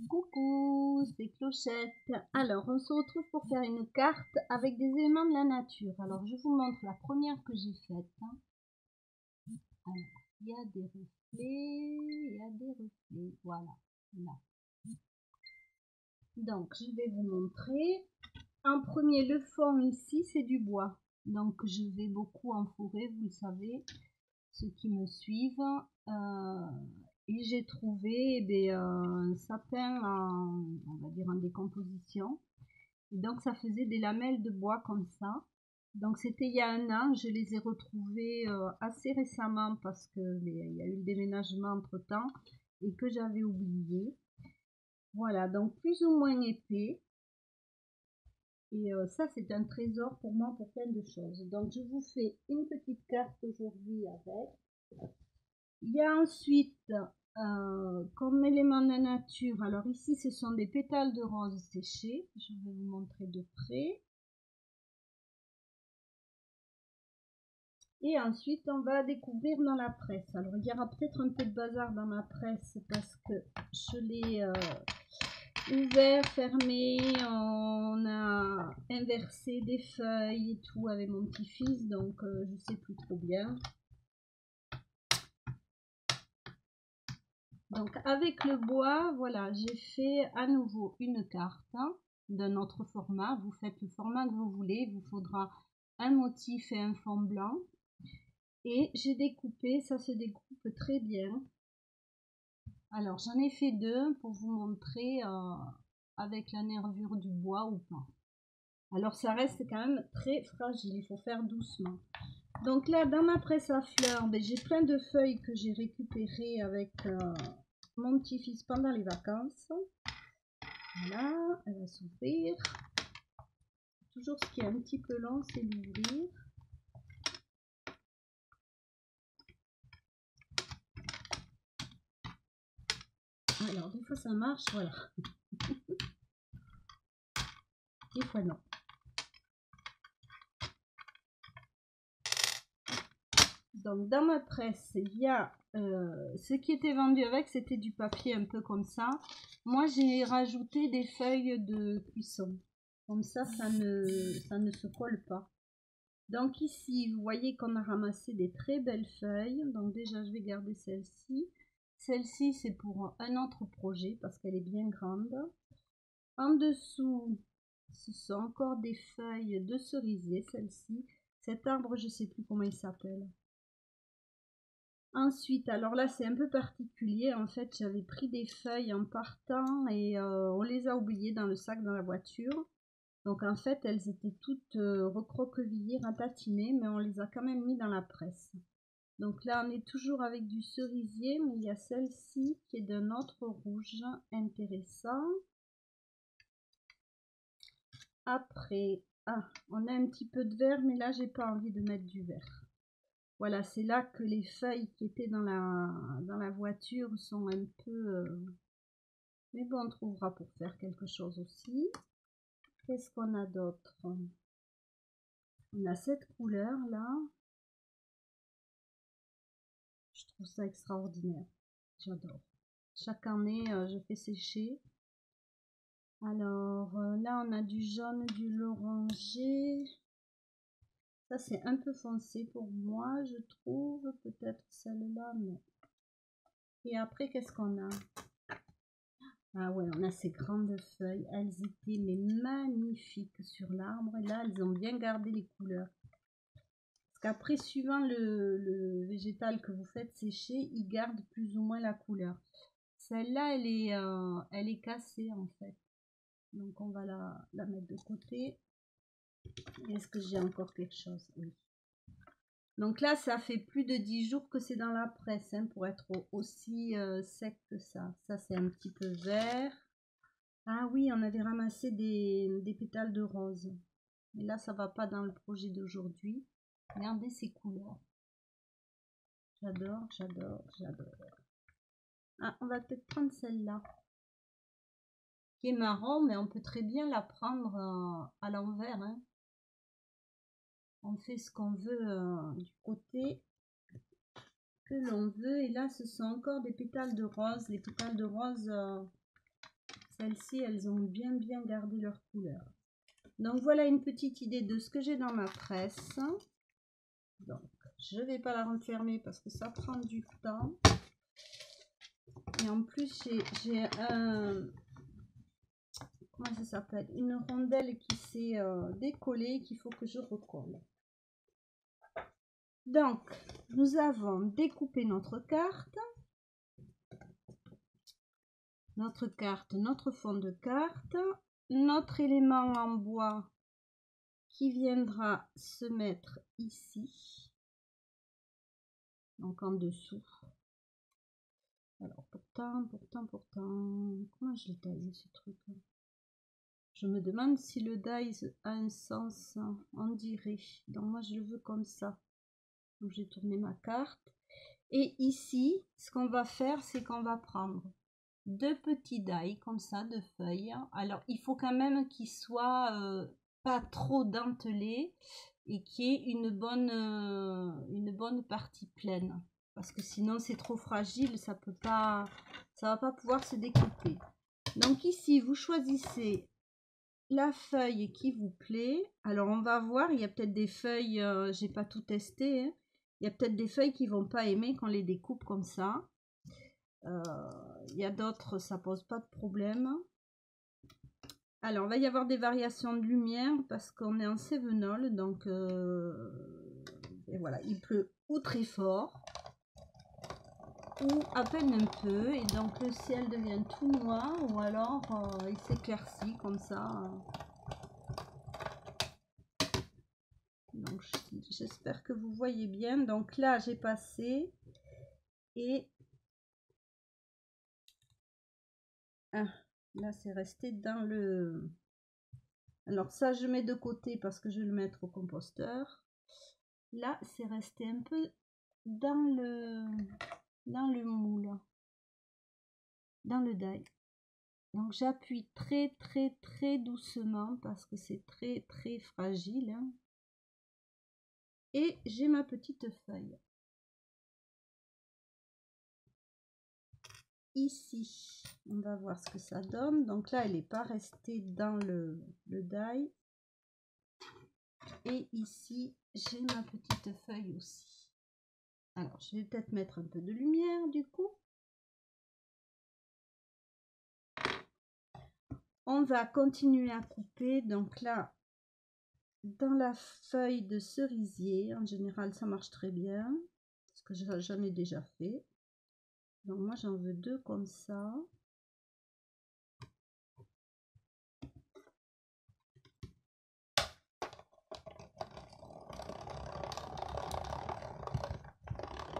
Coucou, c'est Clochette. Alors, on se retrouve pour faire une carte avec des éléments de la nature. Alors, je vous montre la première que j'ai faite. Alors, il y a des reflets, voilà, là. Donc, je vais vous montrer. En premier, le fond ici, c'est du bois. Donc, je vais beaucoup en forêt, vous le savez, ceux qui me suivent. Et j'ai trouvé un sapin on va dire en décomposition. Et donc ça faisait des lamelles de bois comme ça. Donc c'était il y a un an, je les ai retrouvés assez récemment parce que il y a eu le déménagement entre temps et que j'avais oublié. Voilà, donc plus ou moins épais. Et ça c'est un trésor pour moi pour plein de choses. Donc je vous fais une petite carte aujourd'hui avec. Il y a ensuite, comme élément de la nature, alors ici ce sont des pétales de rose séchés, je vais vous montrer de près. Et ensuite on va découvrir dans la presse. Alors il y aura peut-être un peu de bazar dans ma presse parce que je l'ai ouvert, fermé, on a inversé des feuilles et tout avec mon petit-fils, donc je sais plus trop bien. Donc avec le bois, voilà, j'ai fait à nouveau une carte d'un autre format. Vous faites le format que vous voulez, il vous faudra un motif et un fond blanc. Et j'ai découpé, ça se découpe très bien. Alors j'en ai fait deux pour vous montrer avec la nervure du bois ou pas. Alors ça reste quand même très fragile, il faut faire doucement. Donc là dans ma presse à fleurs, j'ai plein de feuilles que j'ai récupérées avec mon petit-fils pendant les vacances. Voilà, elle va s'ouvrir. Toujours ce qui est un petit peu long, c'est l'ouvrir. Alors, des fois ça marche, voilà. Des fois non. Donc, dans ma presse, il y a ce qui était vendu avec, c'était du papier un peu comme ça. Moi, j'ai rajouté des feuilles de cuisson. Comme ça ne se colle pas. Donc ici, vous voyez qu'on a ramassé des très belles feuilles. Donc déjà, je vais garder celle-ci. Celle-ci, c'est pour un autre projet parce qu'elle est bien grande. En dessous, ce sont encore des feuilles de cerisier, celle-ci. Cet arbre, je ne sais plus comment il s'appelle. Ensuite, alors là, c'est un peu particulier. En fait, j'avais pris des feuilles en partant et on les a oubliées dans le sac dans la voiture. Donc en fait, elles étaient toutes recroquevillées, ratatinées, mais on les a quand même mis dans la presse. Donc là, on est toujours avec du cerisier, mais il y a celle-ci qui est d'un autre rouge intéressant. Après, on a un petit peu de vert, mais là, j'ai pas envie de mettre du vert. Voilà, c'est là que les feuilles qui étaient dans la voiture sont un peu... Mais bon, on trouvera pour faire quelque chose aussi. Qu'est-ce qu'on a d'autre? On a cette couleur là. Je trouve ça extraordinaire. J'adore. Chaque année, je fais sécher. Alors là, on a du jaune, du l'oranger. Ça, c'est un peu foncé pour moi, je trouve. Peut-être celle-là, non. Et après, qu'est-ce qu'on a? Ah ouais, on a ces grandes feuilles. Elles étaient mais magnifiques sur l'arbre. Et là, elles ont bien gardé les couleurs. Parce qu'après, suivant le végétal que vous faites sécher, il garde plus ou moins la couleur. Celle-là, elle est cassée en fait. Donc on va la mettre de côté. Est-ce que j'ai encore quelque chose? Oui. Donc là, ça fait plus de 10 jours que c'est dans la presse pour être aussi sec que ça. Ça, c'est un petit peu vert. Ah oui, on avait ramassé des pétales de rose. Mais là, ça va pas dans le projet d'aujourd'hui. Regardez ces couleurs. J'adore, j'adore, j'adore. Ah, on va peut-être prendre celle-là. Qui est marron, mais on peut très bien la prendre à l'envers. On fait ce qu'on veut du côté que l'on veut. Et là, ce sont encore des pétales de rose. Les pétales de rose Celles-ci, elles ont bien gardé leur couleur. Donc voilà une petite idée de ce que j'ai dans ma presse. Donc je vais pas la refermer parce que ça prend du temps. Et en plus j'ai un... Comment ça s'appelle? Une rondelle qui s'est décollée, qu'il faut que je recolle. Donc, nous avons découpé notre carte, notre fond de carte, notre élément en bois qui viendra se mettre ici, donc en dessous. Alors, pourtant, comment je l'ai taillé ce truc? Je me demande si le die a un sens, on dirait. Donc moi je le veux comme ça. Donc j'ai tourné ma carte. Et ici, ce qu'on va faire, c'est qu'on va prendre deux petits die comme ça, de feuilles. Alors il faut quand même qu'ils soient pas trop dentelés et qu'il y ait une bonne partie pleine. Parce que sinon c'est trop fragile, ça va pas pouvoir se découper. Donc ici, vous choisissez la feuille qui vous plaît. Alors on va voir, il y a peut-être des feuilles, j'ai pas tout testé, hein. Il y a peut-être des feuilles qui vont pas aimer qu'on les découpe comme ça. Il y a d'autres, ça pose pas de problème. Alors il va y avoir des variations de lumière parce qu'on est en Cévenol, donc et voilà, il pleut ou très fort ou à peine un peu, et donc le ciel devient tout noir, ou alors il s'éclaircit comme ça. Donc j'espère que vous voyez bien. Donc là j'ai passé et là c'est resté dans le... Alors ça je mets de côté parce que je vais le mettre au composteur. Là c'est resté un peu dans le moule, dans le die. Donc j'appuie très doucement parce que c'est très fragile, hein. Et j'ai ma petite feuille. Ici, on va voir ce que ça donne. Donc là, elle n'est pas restée dans le die. Et ici, j'ai ma petite feuille aussi. Alors, je vais peut-être mettre un peu de lumière du coup. On va continuer à couper. Donc là, dans la feuille de cerisier, en général, ça marche très bien. Parce que j'en ai déjà fait. Donc moi, j'en veux deux comme ça.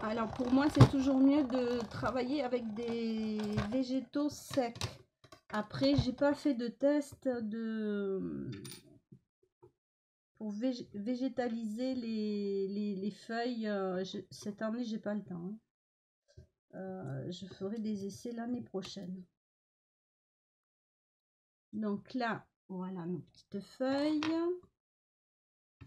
Alors pour moi, c'est toujours mieux de travailler avec des végétaux secs. Après, j'ai pas fait de test pour végétaliser les feuilles. Cette année, j'ai pas le temps, hein. Je ferai des essais l'année prochaine. Donc là, voilà nos petites feuilles.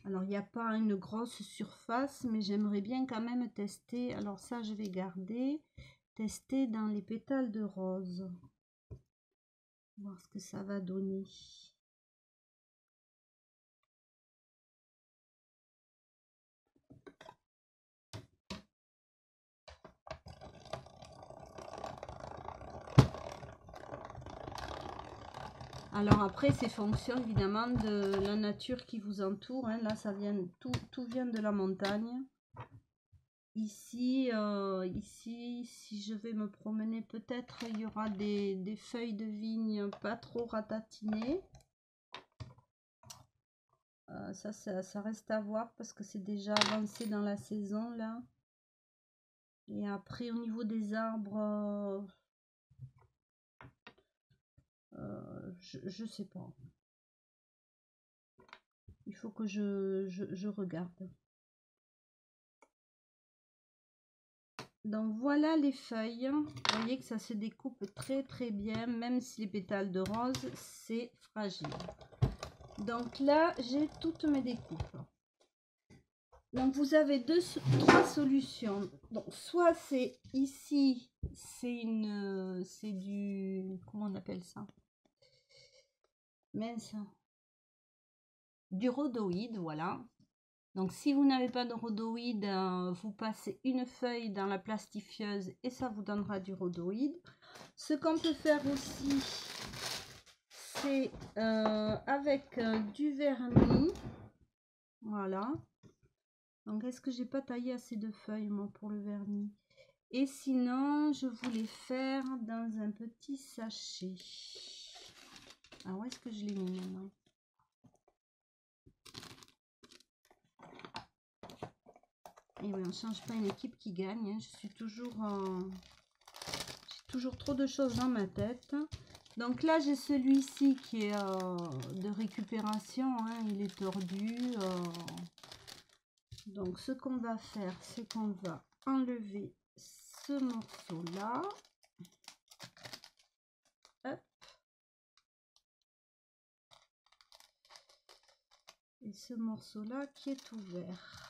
Alors, il n'y a pas une grosse surface, mais j'aimerais bien quand même tester. Alors ça, je vais garder. Tester dans les pétales de rose. Voir ce que ça va donner. Alors après, c'est fonction évidemment de la nature qui vous entoure, hein. Là, ça vient, tout vient de la montagne. Ici, ici, si je vais me promener, peut-être il y aura des feuilles de vigne pas trop ratatinées. Ça reste à voir parce que c'est déjà avancé dans la saison là. Et après, au niveau des arbres, je sais pas. Il faut que je regarde. Donc voilà les feuilles. Vous voyez que ça se découpe très bien, même si les pétales de rose, c'est fragile. Donc là, j'ai toutes mes découpes. Donc vous avez trois solutions. Donc soit c'est ici, c'est du, comment on appelle ça? mince, du rhodoïde, voilà. Donc si vous n'avez pas de rhodoïde, vous passez une feuille dans la plastifieuse et ça vous donnera du rhodoïde. Ce qu'on peut faire aussi, c'est avec du vernis. Voilà. Donc est-ce que j'ai pas taillé assez de feuilles moi pour le vernis? Et sinon, je voulais faire dans un petit sachet. Alors où est-ce que je l'ai mis maintenant? Et oui, on ne change pas une équipe qui gagne. Hein. Je suis toujours... j'ai toujours trop de choses dans ma tête. Donc là, j'ai celui-ci qui est de récupération. Hein. Il est tordu. Donc ce qu'on va faire, c'est qu'on va enlever ce morceau-là. Hop. Et ce morceau-là qui est ouvert.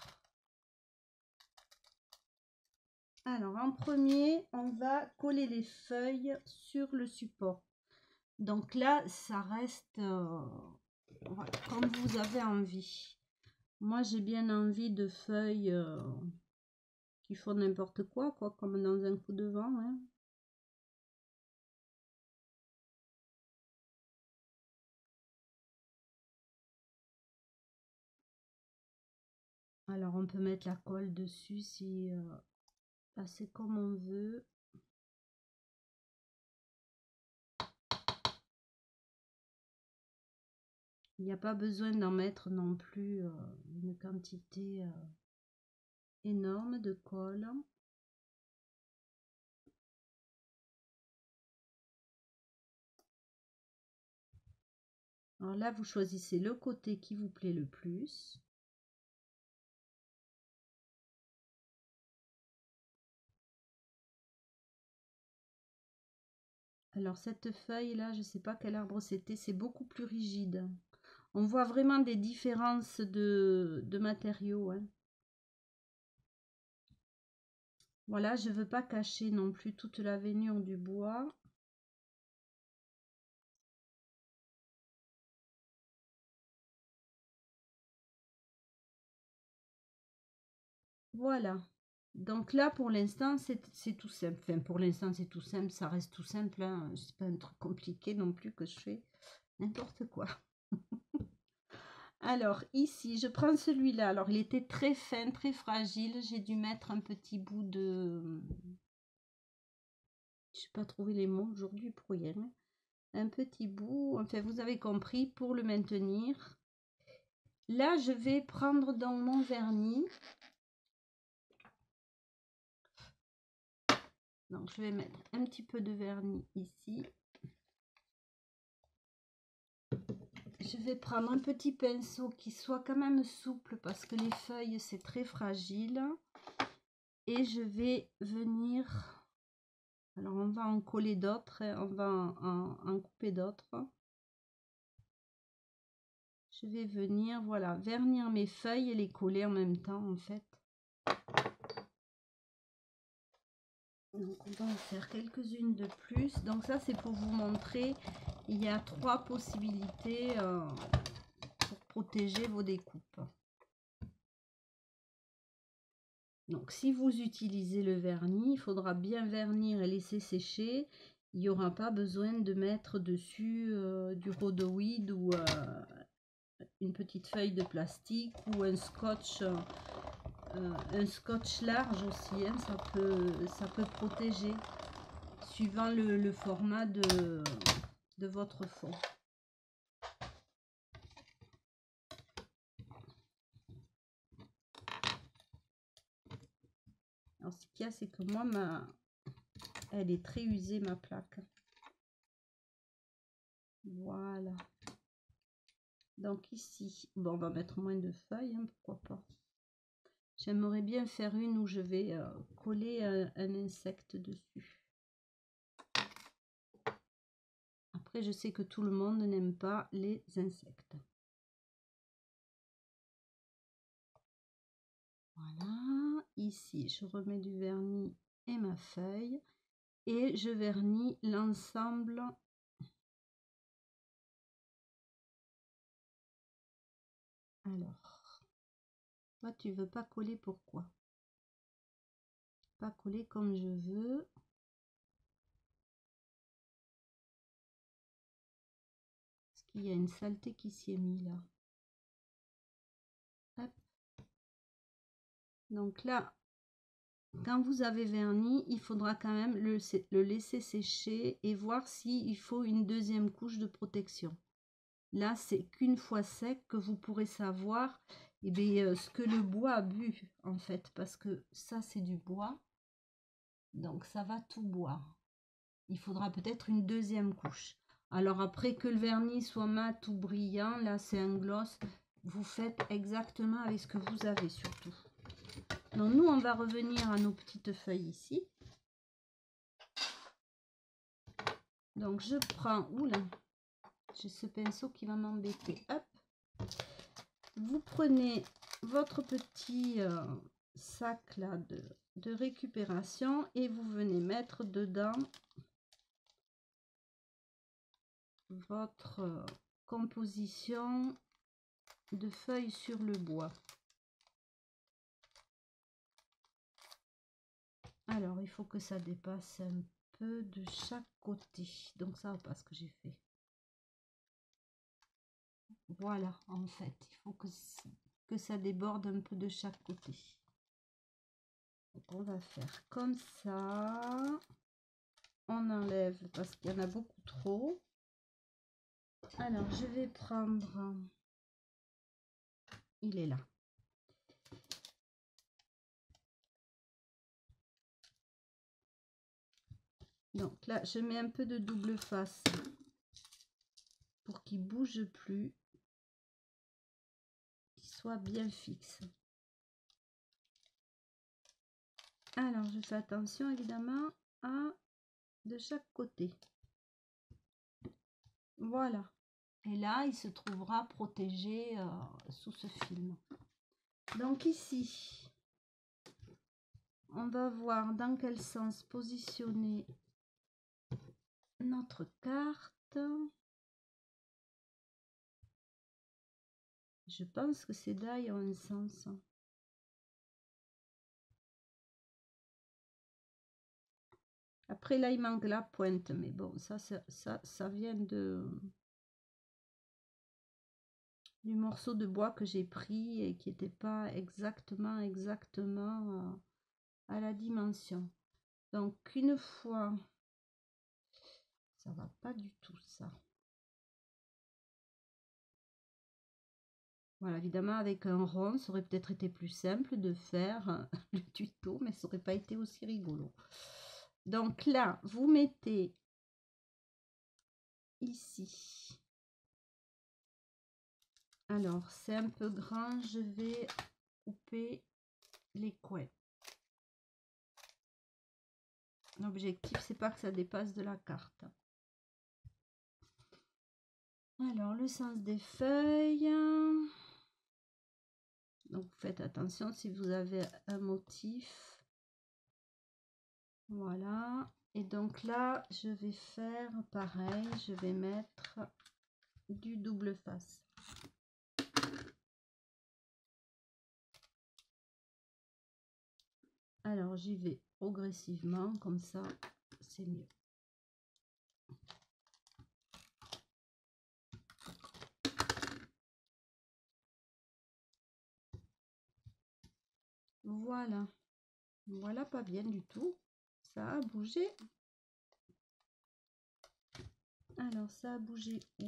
Alors, en premier, on va coller les feuilles sur le support. Donc là, ça reste voilà, comme vous avez envie. Moi, j'ai bien envie de feuilles qui font n'importe quoi, comme dans un coup de vent. Hein. Alors, on peut mettre la colle dessus si c'est comme on veut. Il n'y a pas besoin d'en mettre non plus une quantité énorme de colle. Alors là, vous choisissez le côté qui vous plaît le plus. Alors cette feuille là, je ne sais pas quel arbre c'était, c'est beaucoup plus rigide. On voit vraiment des différences de matériaux. Hein. Voilà, je ne veux pas cacher non plus toute la veinure du bois. Voilà. Donc là, pour l'instant, c'est tout simple. Enfin, pour l'instant, c'est tout simple. Ça reste tout simple. Hein. C'est pas un truc compliqué non plus que je fais. N'importe quoi. Alors, ici, je prends celui-là. Alors, il était très fin, très fragile. J'ai dû mettre un petit bout de... Je n'ai pas trouvé les mots aujourd'hui pour rien. Un petit bout, enfin, vous avez compris, pour le maintenir. Là, je vais prendre dans mon vernis. Donc, je vais mettre un petit peu de vernis ici. Je vais prendre un petit pinceau qui soit quand même souple parce que les feuilles, c'est très fragile. Et je vais venir... Alors, on va en coller d'autres, on va en couper d'autres. Je vais venir, voilà, vernir mes feuilles et les coller en même temps, en fait. Donc, on va en faire quelques-unes de plus. Donc, ça, c'est pour vous montrer, il y a 3 possibilités pour protéger vos découpes. Donc, si vous utilisez le vernis, il faudra bien vernir et laisser sécher. Il n'y aura pas besoin de mettre dessus du rhodoïde ou une petite feuille de plastique ou un scotch large aussi. Hein, ça peut protéger suivant le format de votre fond. Alors, ce qu'il y a, c'est que moi, elle est très usée, ma plaque. Voilà. Donc ici, bon, on va mettre moins de feuilles, hein, pourquoi pas. J'aimerais bien faire une où je vais coller un insecte dessus. Après, je sais que tout le monde n'aime pas les insectes. Voilà, ici, je remets du vernis et ma feuille. Et je vernis l'ensemble Alors, toi, tu veux pas coller, pourquoi? Pas coller comme je veux. Parce qu'il y a une saleté qui s'y est mise là. Hop. Donc là, quand vous avez verni, il faudra quand même le laisser sécher et voir s'il faut une deuxième couche de protection. Là, c'est qu'une fois sec que vous pourrez savoir ce que le bois a bu, en fait, parce que ça, c'est du bois. Donc, ça va tout boire. Il faudra peut-être une deuxième couche. Alors, après que le vernis soit mat ou brillant, là, c'est un gloss. Vous faites exactement avec ce que vous avez, surtout. Donc, nous, on va revenir à nos petites feuilles ici. Donc, je prends... Oula, j'ai ce pinceau qui va m'embêter. Hop. Vous prenez votre petit sac là de récupération et vous venez mettre dedans votre composition de feuilles sur le bois. Alors, il faut que ça dépasse un peu de chaque côté. Donc, ça va pas ce que j'ai fait. Voilà, en fait, il faut que ça déborde un peu de chaque côté. Donc, on va faire comme ça. On enlève parce qu'il y en a beaucoup trop. Alors, je vais prendre... Il est là. Donc là, je mets un peu de double face pour qu'il ne bouge plus, qu'il soit bien fixe. Alors, je fais attention évidemment à de chaque côté. Voilà. Et là, il se trouvera protégé sous ce film. Donc ici, on va voir dans quel sens positionner notre carte. Je pense que ces dailles ont un sens. Après là, il manque la pointe, mais bon, ça vient du morceau de bois que j'ai pris et qui n'était pas exactement à la dimension. Donc une fois, ça va pas du tout ça. Voilà, évidemment avec un rond, ça aurait peut-être été plus simple de faire le tuto, mais ça aurait pas été aussi rigolo. Donc là, vous mettez ici. Alors, c'est un peu grand, je vais couper les coins. L'objectif, c'est pas que ça dépasse de la carte. Alors, le sens des feuilles. Donc, faites attention si vous avez un motif. Voilà. Et donc là, je vais faire pareil. Je vais mettre du double face. Alors, j'y vais progressivement. Comme ça, c'est mieux. Voilà. Voilà, pas bien du tout. Ça a bougé. Alors, ça a bougé où?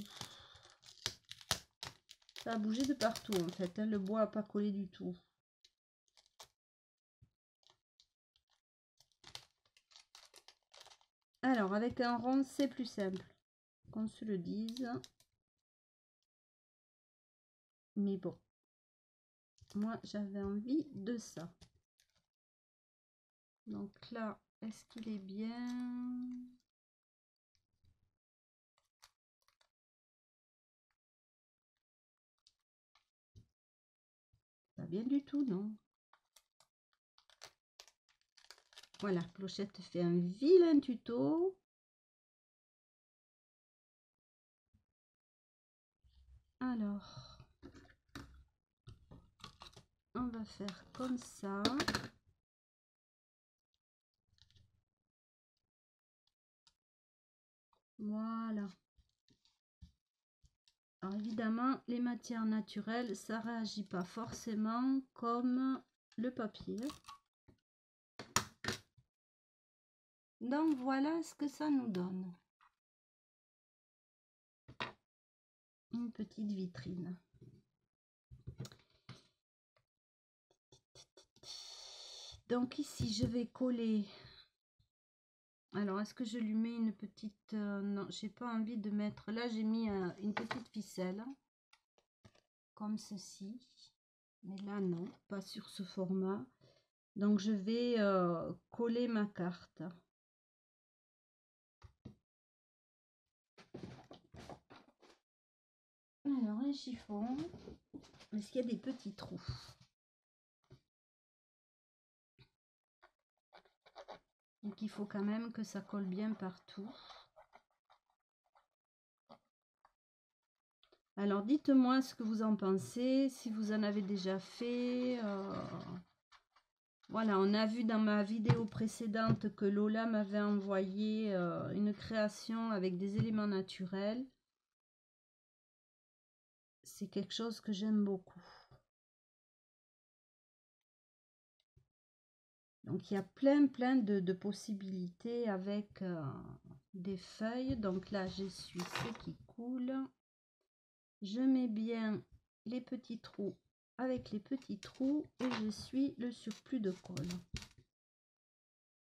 Ça a bougé de partout, en fait. Le bois n'a pas collé du tout. Alors, avec un rond, c'est plus simple. Qu'on se le dise. Mais bon. Moi, j'avais envie de ça. Donc là, est-ce qu'il est bien? Pas bien du tout, non? Voilà, Clochette fait un vilain tuto. Alors, on va faire comme ça. Voilà. Alors évidemment, les matières naturelles, ça réagit pas forcément comme le papier. Donc voilà ce que ça nous donne. Une petite vitrine. Donc ici, je vais coller. Alors, est-ce que je lui mets une petite... non, j'ai pas envie de mettre... Là, j'ai mis une petite ficelle. Comme ceci. Mais là, non, pas sur ce format. Donc, je vais coller ma carte. Alors, un chiffon. Est-ce qu'il y a des petits trous? Donc, il faut quand même que ça colle bien partout. Alors, dites-moi ce que vous en pensez, si vous en avez déjà fait. Voilà, on a vu dans ma vidéo précédente que Lola m'avait envoyé une création avec des éléments naturels. C'est quelque chose que j'aime beaucoup. Donc, il y a plein de possibilités avec des feuilles. Donc là, j'essuie ce qui coule. Je mets bien les petits trous avec les petits trous et je suis le surplus de colle.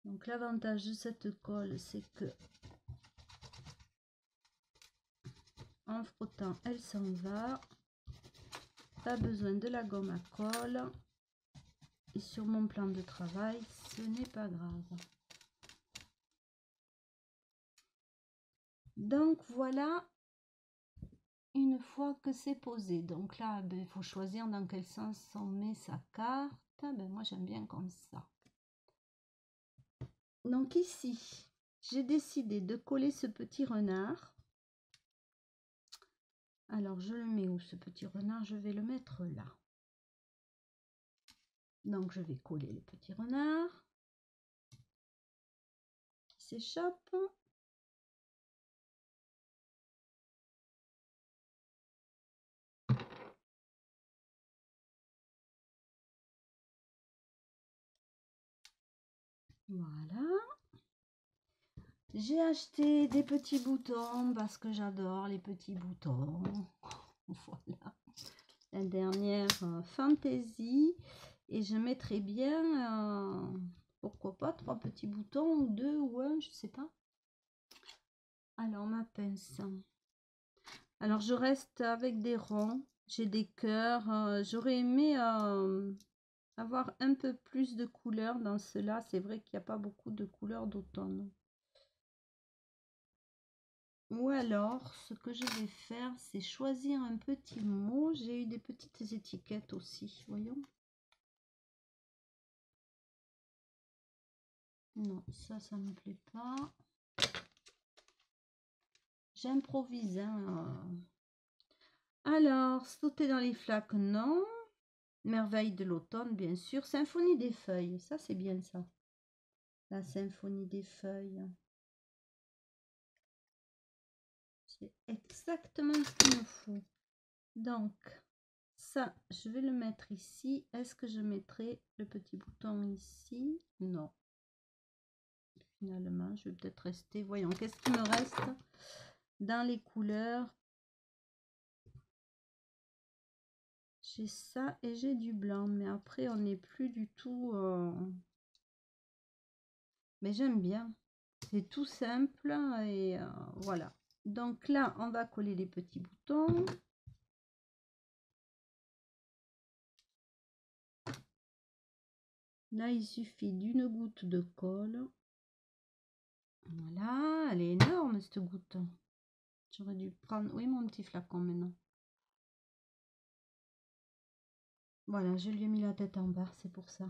Donc l'avantage de cette colle, c'est que en frottant, elle s'en va. Pas besoin de la gomme à colle. Et sur mon plan de travail, ce n'est pas grave. Donc voilà, une fois que c'est posé. Donc là, il faut choisir dans quel sens on met sa carte. Moi, j'aime bien comme ça. Donc ici, j'ai décidé de coller ce petit renard. Alors, je le mets où ce petit renard? Je vais le mettre là. Donc, je vais coller le petit renard qui s'échappe. Voilà. J'ai acheté des petits boutons parce que j'adore les petits boutons. Voilà. La dernière fantaisie. Et je mettrai bien, pourquoi pas, 3 petits boutons ou 2 ou 1, je sais pas. Alors, ma pince. Alors, je reste avec des ronds. J'ai des cœurs. J'aurais aimé avoir un peu plus de couleurs dans cela. C'est vrai qu'il n'y a pas beaucoup de couleurs d'automne. Ou alors, ce que je vais faire, c'est choisir un petit mot. J'ai eu des petites étiquettes aussi, voyons. Non, ça me plaît pas. J'improvise. Hein. Alors, sauter dans les flaques, non. Merveille de l'automne, bien sûr. Symphonie des feuilles, ça c'est bien ça. La symphonie des feuilles. C'est exactement ce qu'il me faut. Donc, ça, je vais le mettre ici. Est-ce que je mettrai le petit bouton ici? Non. Finalement, je vais peut-être rester. Voyons, qu'est-ce qui me reste dans les couleurs? J'ai ça et j'ai du blanc. Mais après, on n'est plus du tout... Mais j'aime bien. C'est tout simple et voilà. Donc là, on va coller les petits boutons. Là, il suffit d'une goutte de colle. Voilà, elle est énorme cette goutte. J'aurais dû prendre, oui, mon petit flacon maintenant. Voilà, je lui ai mis la tête en bas, c'est pour ça.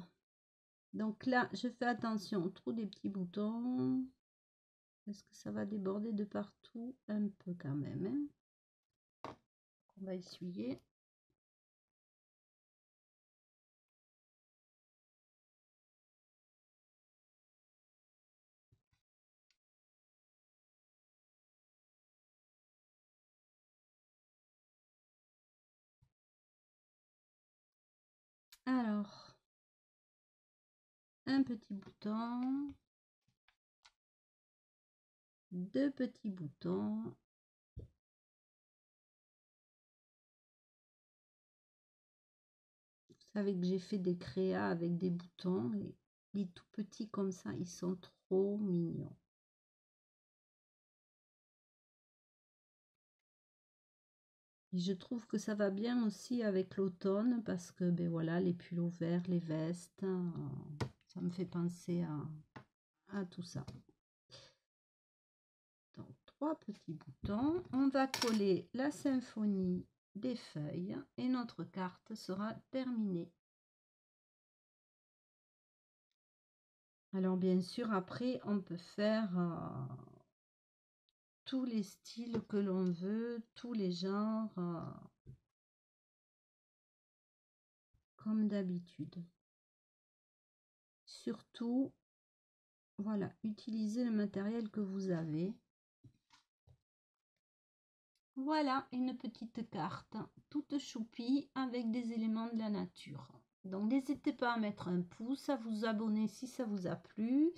Donc là, je fais attention au trou des petits boutons. Est-ce que ça va déborder de partout? Un peu quand même. Hein. On va essuyer. Alors, un petit bouton, deux petits boutons, vous savez que j'ai fait des créas avec des boutons et les tout petits comme ça, ils sont trop mignons. Et je trouve que ça va bien aussi avec l'automne parce que ben voilà, les pulls verts, les vestes, ça me fait penser à tout ça. Donc 3 petits boutons, on va coller la symphonie des feuilles et notre carte sera terminée. Alors bien sûr après on peut faire tous les styles que l'on veut, tous les genres, comme d'habitude. Surtout, voilà, utilisez le matériel que vous avez. Voilà une petite carte toute choupie avec des éléments de la nature. Donc n'hésitez pas à mettre un pouce, à vous abonner si ça vous a plu,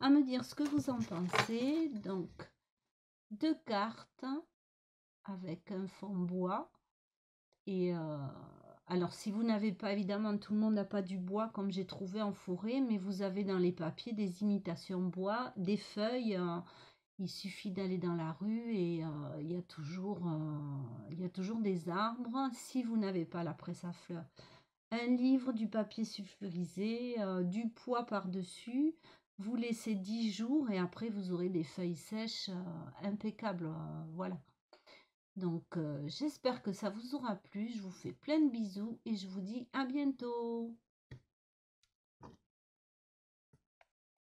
à me dire ce que vous en pensez. Donc 2 cartes avec un fond bois. Et alors si vous n'avez pas, évidemment tout le monde n'a pas du bois comme j'ai trouvé en forêt, mais vous avez dans les papiers des imitations bois, des feuilles. Il suffit d'aller dans la rue et il y a toujours des arbres. Si vous n'avez pas la presse à fleurs, un livre, du papier sulfurisé, du poids par-dessus. Vous laissez 10 jours et après vous aurez des feuilles sèches impeccables. Voilà. Donc j'espère que ça vous aura plu. Je vous fais plein de bisous et je vous dis à bientôt.